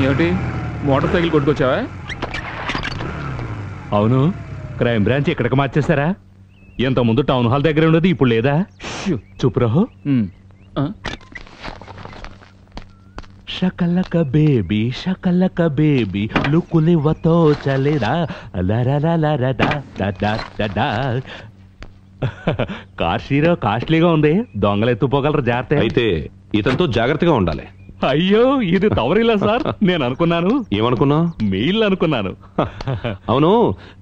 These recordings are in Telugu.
ఏమిటి మోటార్ సైకిల్ కొట్టుకొచ్చావా? అవును, క్రైమ్ బ్రాంచ్ ఇక్కడికి మార్చేశారా? ఇంతకుముందు టౌన్ హాల్ దగ్గర ఉండదు, ఇప్పుడు లేదా? చూపురహో. शकलक बेबी लुकुले वतो चलेरा కార్ షీరో కాస్ట్లీగా ఉంది, దొంగలు ఎత్తుపోగలరు, జాగ్రత్త. అయితే ఇతనితో జాగ్రత్తగా ఉండాలి. అయ్యో, ఇది తవరిలా సార్. నేను అనుకున్నాను. ఏమనుకున్నావు? మెయిల్ అనుకున్నాను. అవును,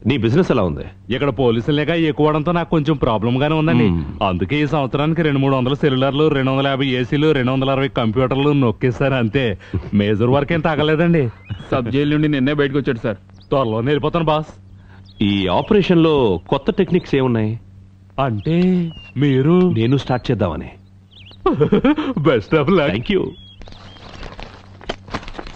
నీ బిజినెస్ ఎలా ఉంది? ఇక్కడ పోలీసులేక ఎక్కువడంతో నాకు కొంచెం ప్రాబ్లం గానే ఉందండి. అందుకే ఈ సంవత్సరానికి 200-300 సెల్యులర్లు, 250 ఏసీలు, 260 కంప్యూటర్లు నొక్కేశారు అంతే. మేజర్ వర్క్ ఏం తగలేదండి. సబ్ జైలు నుండి నిన్నే బయటకు వచ్చాడు సార్. త్వరలోనే వెళ్ళిపోతాను బాస్. ఈ ఆపరేషన్ లో కొత్త టెక్నిక్స్ ఏమున్నాయి? అంటే మీరు? నేను స్టార్ట్ చేద్దామని. Best of luck. Thank you.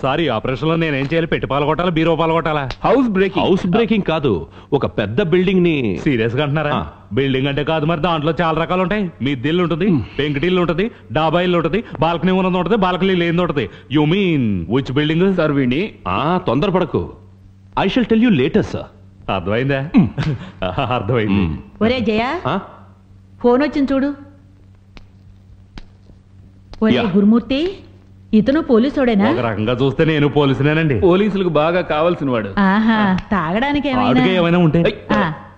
Sorry, operation లో నేనేం చేయాలి? పెట్టి పాల్గొట్టాలా, బీరో పాల్గొట్టాలా? హౌస్ బ్రేకింగ్ కాదు, ఒక పెద్ద బిల్డింగ్ ని. సీరియస్ గా అంటున్నారా? బిల్డింగ్ అంటే కాదు మరి, దాంట్లో చాలా రకాలు ఉంటాయి. మిద్దిల్లు ఉంటుంది, పెంకుటిల్లు ఉంటుంది, డాబా ఇల్లు ఉంటుంది, బాల్కనీ ఉన్నది ఉంటుంది, బాల్కనీ లేనిది ఉంటుంది. You mean which building sir? వీడిని తొందరపడకు, I shall tell you later sir. అర్థమైందా? అర్థమైంది. ఒరే జయ, ఫోన్ వచ్చింది చూడు. ఒరే గురుమూర్తి, ఇతను పోలీసుడేనా? ఒక రకంగా చూస్తే నేను పోలీసునేనండి. పోలీసులకు బాగా కావాల్సిన వాడు. ఆహా, తాగడానికి ఏమైనా ఉంటే.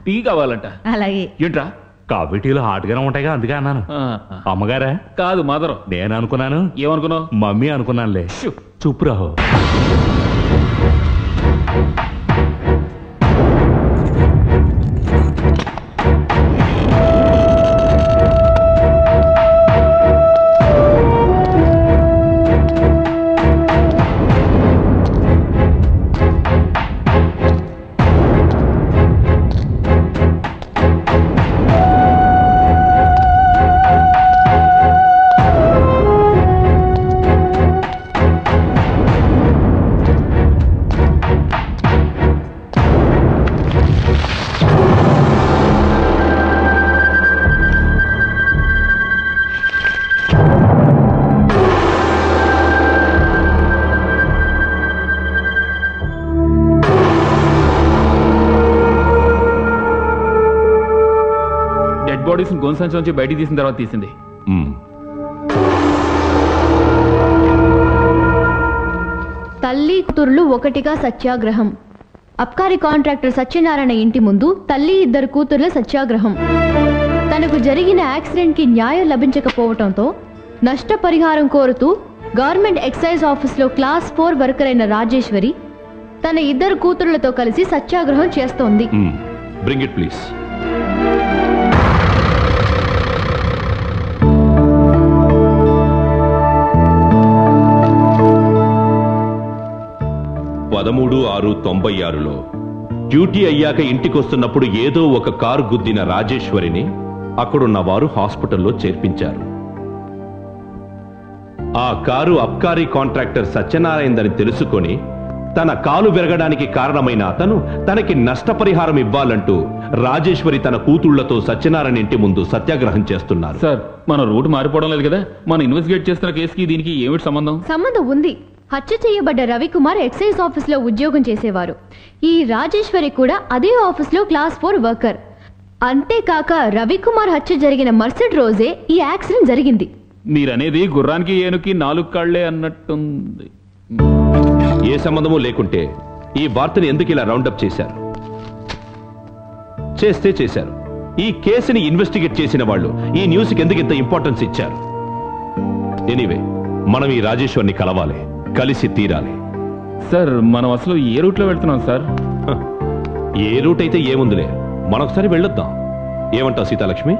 టీ కావాలంట. అలాగే. ఏంట్రా? కాఫీ టీలు హాట్ గానే ఉంటాయిగా, అందుకే అన్నాను. అమ్మగారా? కాదు, మదర్. నేను అనుకున్నాను. ఏమనుకున్నావు? మమ్మీ అనుకున్నానులే. చూపురాహో. గోన్సంచి నుంచి బయటికి తీసిన తర్వాత తీసింది. తల్లి కూతురులు ఒకటిగా సత్యాగ్రహం. అబ్కారీ కాంట్రాక్టర్ సత్యనారాయణ ఇంటి ముందు తల్లి ఇద్దరు కూతుర్ల సత్యాగ్రహం. తనకు జరిగిన యాక్సిడెంట్ కి న్యాయం లభించకపోవటంతో నష్టపరిహారం కోరుతూ గవర్నమెంట్ ఎక్సైజ్ ఆఫీస్లో క్లాస్ 4 వర్కర్ అయిన రాజేశ్వరి తన ఇద్దరు కూతురులతో కలిసి సత్యాగ్రహం చేస్తోంది. Bring it please. డ్యూటీ అయ్యాక ఇంటికొస్తున్నప్పుడు ఏదో ఒక కారు గుద్దిన రాజేశ్వరిని అక్కడున్న వారు హాస్పిటల్లో చేర్పించారు. ఆ కారు అబ్కారీ కాంట్రాక్టర్ సత్యనారాయణదని తెలుసుకొని తన కాలు విరగడానికి కారణమైన అతను తనకి నష్టపరిహారం ఇవ్వాలంటూ రాజేశ్వరి తన కూతుళ్లతో సత్యనారాయణ ఇంటి ముందు సత్యాగ్రహం చేస్తున్నారు. సార్, మన రూట్ మారిపోవడం లేదు కదా? మనం ఇన్వెస్టిగేట్ చేస్తున్న కేసుకి దీనికి ఏమిటి సంబంధం? సంబంధం ఉంది. హత్య చేయబడ్డ రవికుమార్ ఎక్సైజ్ ఆఫీస్లో ఉద్యోగం చేసేవారు. ఈ రాజేశ్వరి కూడా అదే ఆఫీస్లో క్లాస్ 4 వర్కర్. అంతేకాక రవికుమార్ హత్య జరిగిన మరుసటి రోజే ఈ యాక్సిడెంట్ జరిగింది. మీరనేది గుర్రానికి ఏనుకి 4 కాళ్లే అన్నట్టుంది. ఏ సంబంధము లేకుంటే ఈ వార్తని ఎందుకు ఇలా రౌండప్ చేశారు? చేశారు. ఈ కేసుని ఇన్వెస్టిగేట్ చేసిన వాళ్ళు ఈ న్యూస్కి ఎందుకు ఇంత ఇంపార్టెన్స్ ఇచ్చారు? ఎనీవే, మనం ఈ రాజేశ్వర్ని కలవాలి, కలిసి తీరాలి. సార్, మనం అసలు ఏ రూట్ లో వెళ్తున్నాం సార్? ఏ రూట్ అయితే ఏముందిలే, మనొకసారి వెళ్ళొద్దాం. ఏమంటావు సీతాలక్ష్మి?